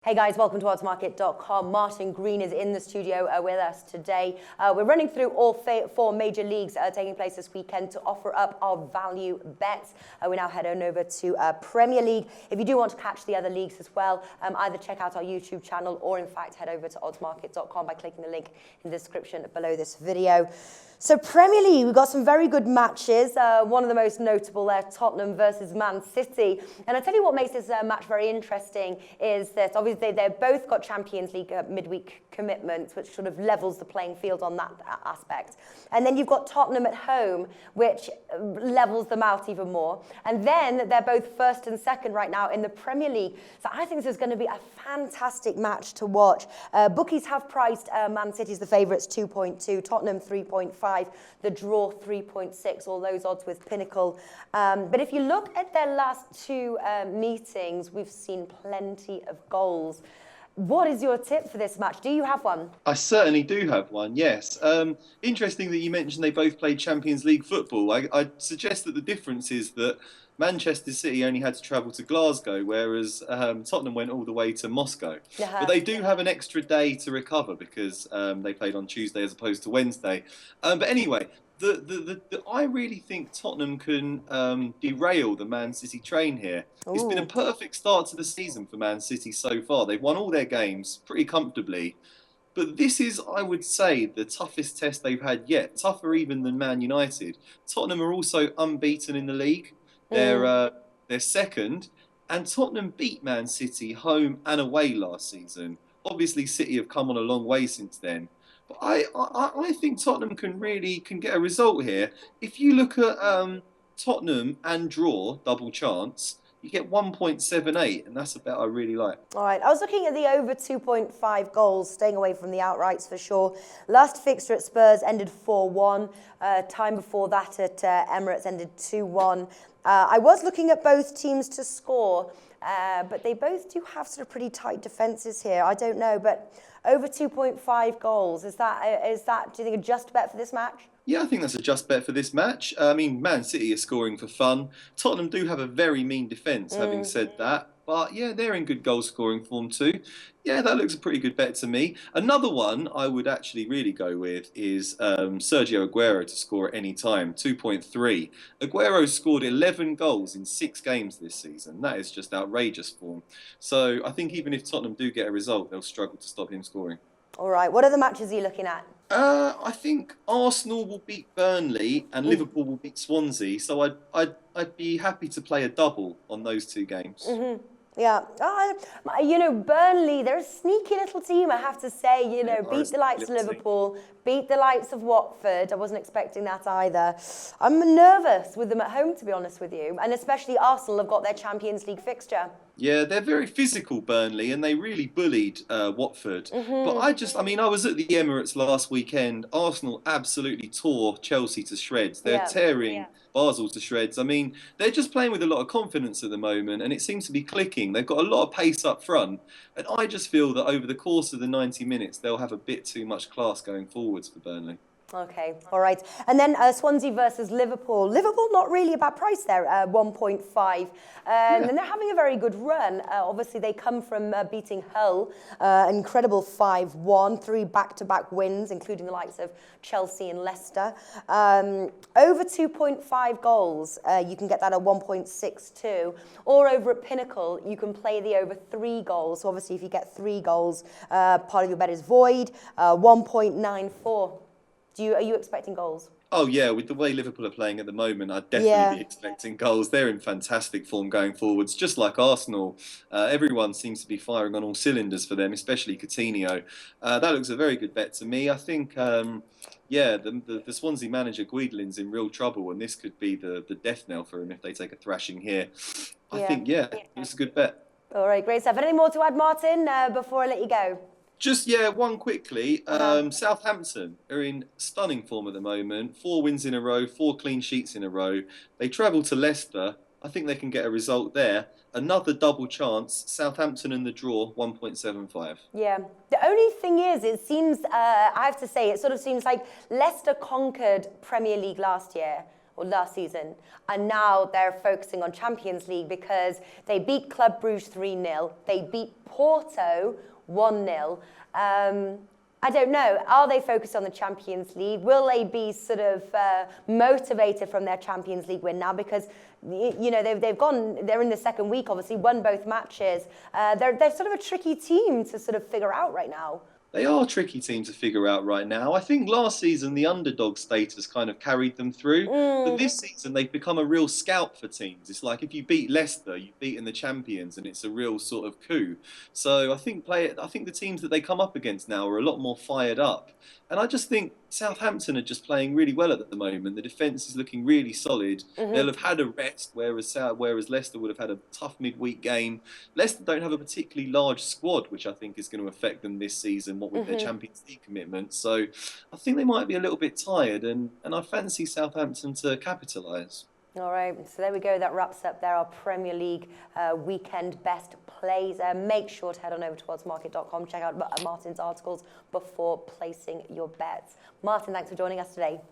Hey guys, welcome to oddsmarket.com. Martin Green is in the studio with us today. We're running through all four major leagues taking place this weekend to offer up our value bets. We now head on over to Premier League. If you do want to catch the other leagues as well, either check out our YouTube channel or in fact head over to oddsmarket.com by clicking the link in the description below this video. So Premier League, we've got some very good matches. One of the most notable there, Tottenham versus Man City. And I tell you what makes this match very interesting is that obviously they've both got Champions League midweek commitments, which sort of levels the playing field on that aspect. And then you've got Tottenham at home, which levels them out even more. And then they're both first and second right now in the Premier League. So I think this is going to be a fantastic match to watch. Bookies have priced Man City as the favourites 2.2, Tottenham 3.5. The draw 3.6, all those odds with Pinnacle. But if you look at their last two meetings, we've seen plenty of goals. What is your tip for this match? Do you have one? I certainly do have one, yes. Interesting that you mentioned they both played Champions League football. I'd suggest that the difference is that Manchester City only had to travel to Glasgow, whereas Tottenham went all the way to Moscow. But they do have an extra day to recover because they played on Tuesday as opposed to Wednesday. But anyway, I really think Tottenham can derail the Man City train here. Ooh. It's been a perfect start to the season for Man City so far. They've won all their games pretty comfortably. But this is, I would say, the toughest test they've had yet, tougher even than Man United. Tottenham are also unbeaten in the league. They're second, and Tottenham beat Man City home and away last season. Obviously, City have come on a long way since then. But I think Tottenham can get a result here. If you look at Tottenham and draw, double chance, you get 1.78, and that's a bet I really like. All right, I was looking at the over 2.5 goals, staying away from the outrights for sure. Last fixture at Spurs ended 4-1. Time before that at Emirates ended 2-1. I was looking at both teams to score, but they both do have sort of pretty tight defences here. I don't know, but over 2.5 goals, is that, do you think, a just bet for this match? Yeah, I think that's a just bet for this match. I mean, Man City are scoring for fun. Tottenham do have a very mean defence, having said that. But yeah, they're in good goal scoring form too. Yeah, that looks a pretty good bet to me. Another one I would actually really go with is Sergio Aguero to score at any time, 2.3. Aguero scored 11 goals in 6 games this season. That is just outrageous form. So I think even if Tottenham do get a result, they'll struggle to stop him scoring. All right, what other matches are you looking at? I think Arsenal will beat Burnley and Liverpool will beat Swansea. So I'd be happy to play a double on those two games. Yeah, you know, Burnley, they're a sneaky little team, I have to say. You know, beat the likes of Liverpool, beat the likes of Watford. I wasn't expecting that either. I'm nervous with them at home, to be honest with you. And especially Arsenal have got their Champions League fixture. Yeah, they're very physical, Burnley, and they really bullied Watford. But I mean, I was at the Emirates last weekend. Arsenal absolutely tore Chelsea to shreds. They're tearing Basel to shreds. I mean, they're just playing with a lot of confidence at the moment, and it seems to be clicking. They've got a lot of pace up front, and I just feel that over the course of the 90 minutes, they'll have a bit too much class going forwards for Burnley. Okay, all right. And then Swansea versus Liverpool. Liverpool not really a bad price there, 1.5. And they're having a very good run. Obviously, they come from beating Hull, incredible 5-1, 3 back-to-back wins, including the likes of Chelsea and Leicester. Over 2.5 goals, you can get that at 1.62. Or over at Pinnacle, you can play the over 3 goals. So obviously, if you get 3 goals, part of your bet is void, 1.94. Are you expecting goals? Oh, yeah, with the way Liverpool are playing at the moment, I'd definitely be expecting goals. They're in fantastic form going forwards, just like Arsenal. Everyone seems to be firing on all cylinders for them, especially Coutinho. That looks a very good bet to me. I think, the Swansea manager, Guidlin's in real trouble, and this could be the death knell for him if they take a thrashing here. I think, it's a good bet. All right, great stuff. Anything more to add, Martin, before I let you go? Just, one quickly. Southampton are in stunning form at the moment. 4 wins in a row, 4 clean sheets in a row. They travel to Leicester. I think they can get a result there. Another double chance. Southampton and the draw, 1.75. Yeah. The only thing is, it seems, I have to say, it sort of seems like Leicester conquered Premier League last year. or last season, and now they're focusing on Champions League because they beat Club Brugge 3-0, they beat Porto 1-0. I don't know. Are they focused on the Champions League? Will they be sort of motivated from their Champions League win now? Because they're in the second week, obviously, won both matches. They're sort of a tricky team to sort of figure out right now. They are a tricky team to figure out right now. I think last season the underdog status kind of carried them through. But this season they've become a real scout for teams. It's like if you beat Leicester, you've beaten the champions, and it's a real sort of coup. So I think the teams that they come up against now are a lot more fired up. And I just think Southampton are just playing really well at the moment. The defence is looking really solid. They'll have had a rest, whereas Leicester would have had a tough midweek game. Leicester don't have a particularly large squad, which I think is going to affect them this season, what with their Champions League commitment. So I think they might be a little bit tired, and I fancy Southampton to capitalise. All right, so there we go. That wraps up there our Premier League weekend best plays. Make sure to head on over to oddsmarket.com, check out Martin's articles before placing your bets. Martin, thanks for joining us today.